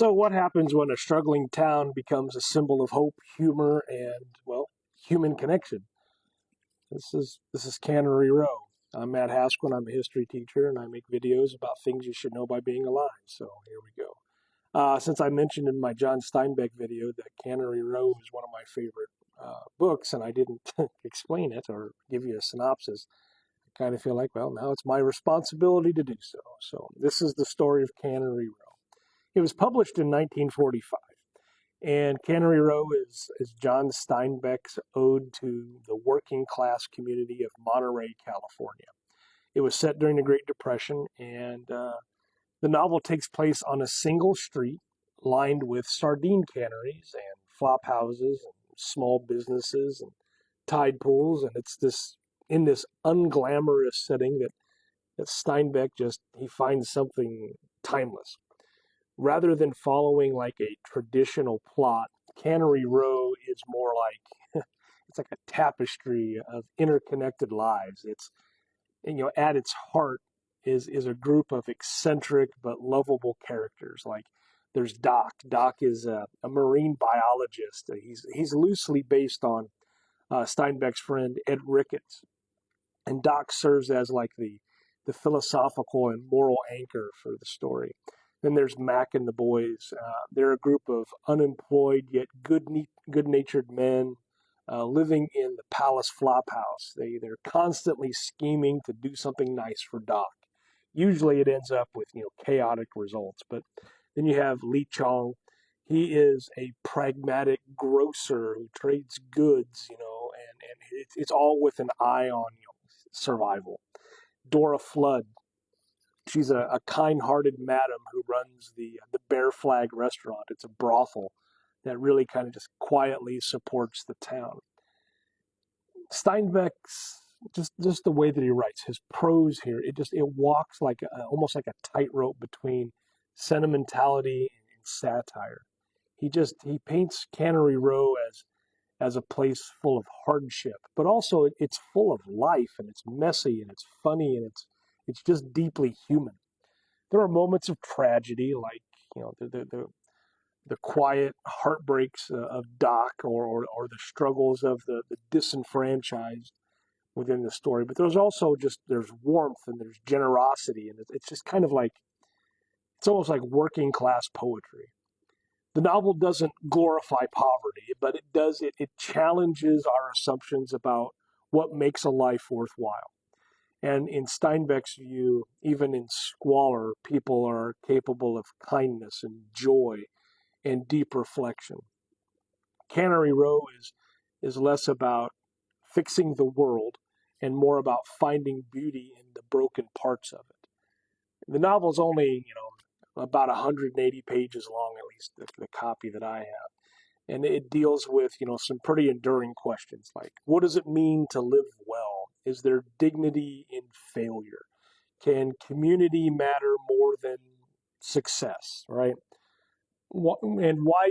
So what happens when a struggling town becomes a symbol of hope, humor, and, well, human connection? This is Cannery Row. I'm Matt Hasquin. I'm a history teacher, and I make videos about things you should know by being alive. So here we go. Since I mentioned in my John Steinbeck video that Cannery Row is one of my favorite books, and I didn't explain it or give you a synopsis, I kind of feel like, well, now it's my responsibility to do so. So this is the story of Cannery Row. It was published in 1945, and Cannery Row is John Steinbeck's ode to the working class community of Monterey, California. It was set during the Great Depression, and the novel takes place on a single street lined with sardine canneries and flop houses and small businesses and tide pools, and it's in this unglamorous setting that Steinbeck he finds something timeless. Rather than following like a traditional plot, Cannery Row is more like it's like a tapestry of interconnected lives. It's at its heart is a group of eccentric but lovable characters. Like there's Doc. Doc is a marine biologist. He's loosely based on Steinbeck's friend Ed Ricketts, and Doc serves as like the philosophical and moral anchor for the story. Then there's Mac and the boys. They're a group of unemployed yet good-natured men living in the Palace Flophouse. They're constantly scheming to do something nice for Doc. Usually it ends up with chaotic results. But then you have Lee Chong. He is a pragmatic grocer who trades goods, and it's all with an eye on survival. Dora Flood. She's a kind-hearted madam who runs the Bear Flag restaurant. It's a brothel that really kind of just quietly supports the town. Steinbeck's just the way that he writes his prose here, it walks like almost like a tightrope between sentimentality and satire. He paints Cannery Row as a place full of hardship, but also it's full of life, and it's messy and it's funny, and it's just deeply human. There are moments of tragedy, like the quiet heartbreaks of Doc, or the struggles of the disenfranchised within the story. But there's warmth and there's generosity, and it's just kind of like it's almost like working class poetry. The novel doesn't glorify poverty, but it challenges our assumptions about what makes a life worthwhile. And in Steinbeck's view, even in squalor, people are capable of kindness and joy and deep reflection. Cannery Row is less about fixing the world and more about finding beauty in the broken parts of it. The novel's only, about 180 pages long, at least the copy that I have. And it deals with, some pretty enduring questions like, what does it mean to live well? Is there dignity in failure? Can community matter more than success, right? And why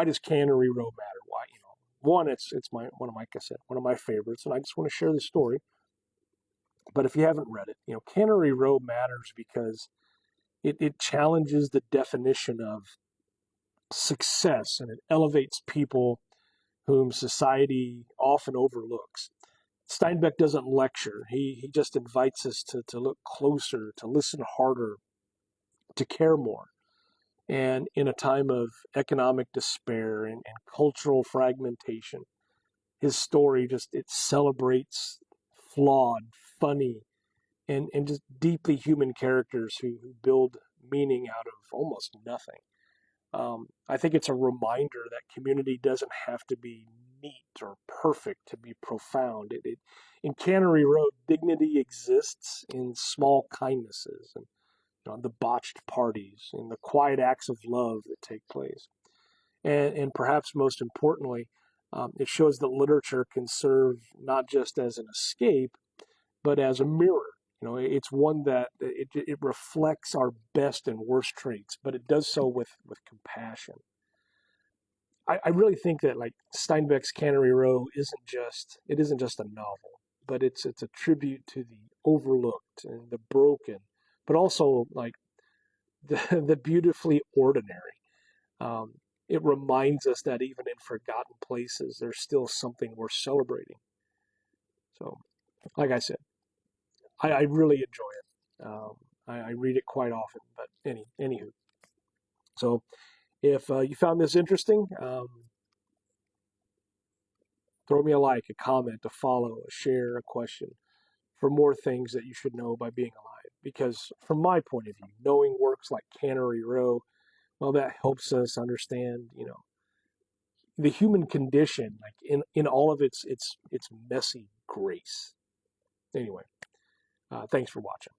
does Cannery Row matter? Why, one, it's one of my, like I said, one of my favorites, and I just want to share the story. But if you haven't read it, Cannery Row matters because it challenges the definition of success, and it elevates people whom society often overlooks. Steinbeck doesn't lecture. He just invites us to look closer, to listen harder, to care more. And in a time of economic despair and cultural fragmentation, his story it celebrates flawed, funny, and just deeply human characters who build meaning out of almost nothing. I think it's a reminder that community doesn't have to be neat or perfect to be profound. In Cannery Row, dignity exists in small kindnesses and the botched parties and the quiet acts of love that take place. And perhaps most importantly, it shows that literature can serve not just as an escape, but as a mirror. It's one that it reflects our best and worst traits, but it does so with compassion. I really think that like Steinbeck's Cannery Row isn't just a novel, but it's a tribute to the overlooked and the broken, but also like the beautifully ordinary. Um, it reminds us that even in forgotten places, there's still something worth celebrating. So, like I said, I really enjoy it. I read it quite often, but anywho. So, if you found this interesting, throw me a like, a comment, a follow, a share, a question for more things that you should know by being alive. Because from my point of view, knowing works like Cannery Row, well, that helps us understand, the human condition, like in all of its messy grace. Anyway, thanks for watching.